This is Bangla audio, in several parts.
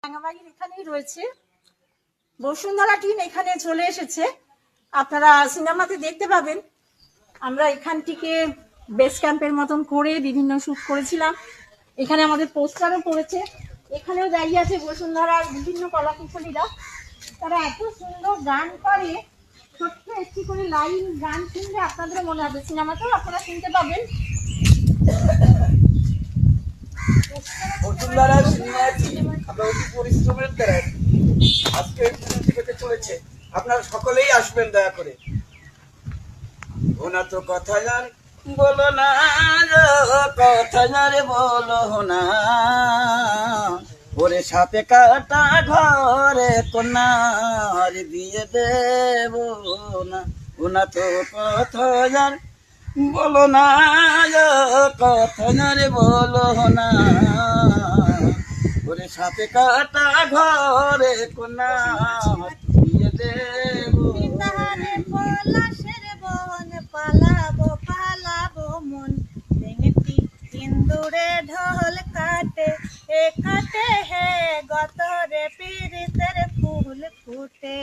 রাঙামাটির এখানেই রয়েছে বসুন্ধরা টিম, এখানে চলে এসেছে। আপনারা সিনেমাতে দেখতে পাবেন আমরা এখান থেকে বেস ক্যাম্পের মতন করে বিভিন্ন শুট করেছিলাম। এখানে আমাদের পোস্টারও পড়েছে। এখানেও দাঁড়িয়ে আছে বসুন্ধরার বিভিন্ন কলাকুশলীরা। তারা এত সুন্দর গান করে, ছোট্ট একটি করে লাইন গান শুনলে আপনাদের মনে হবে, সিনেমাতেও আপনারা শুনতে পাবেন। বসুন্ধরা সিনেমাটি আমরা অতি পরিশ্রমের দ্বারা আজকে পেতে চলেছে। আপনারা সকলেই আসবেন দয়া করে। ওনা তো কথা জান বলো না, কথা জানে বলো না, ওরে সাপে কাটা ঘরে কন্যার বিয়ে দেব না। ওনা তো কথা জান বলো না, কথা জানে বলো না, ওরে সাপে কাটা ঘরে কন্যার বিয়ে দেব। পালাবো পালাবো মন ভেঙেটি সিন্দুরে ঢল কাটে এ কাটে হে গতরে পিরিতের ফুল ফুটে।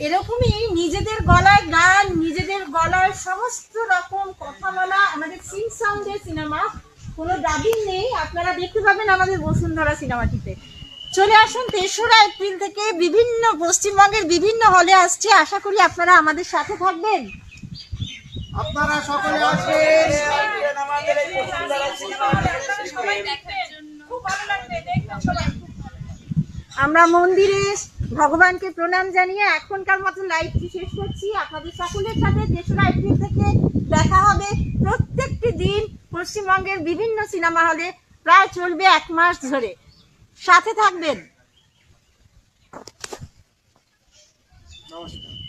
এরকমই নিজেদের গলায় গান, নিজেদের গলায় সমস্ত রকম কথা বলা আমাদের সিং সাউন্ডের সিনেমা, কোনো ডাবিং নেই। আপনারা দেখতে পাবেন আমাদের বসুন্ধরা সিনেমাটিতে। চলে আসুন 3রা এপ্রিল থেকে বিভিন্ন পশ্চিমবঙ্গের বিভিন্ন হলে আসছে। আশা করি আপনারা আমাদের সাথে থাকবেন। আপনারা সকলে আসবেন আমাদের এই বসুন্ধরা সিনেমা। আমরা মন্দিরে ভগবানকে প্রণাম জানিয়ে এখনকার মতো লাইভটি শেষ করছি। আপনাদের সকলের সাথে 3রা এপ্রিল থেকে দেখা হবে প্রত্যেকটি দিন পশ্চিমবঙ্গের বিভিন্ন সিনেমা হলে, প্রায় চলবে 1 মাস ধরে। সাথে থাকবেন। নমস্কার।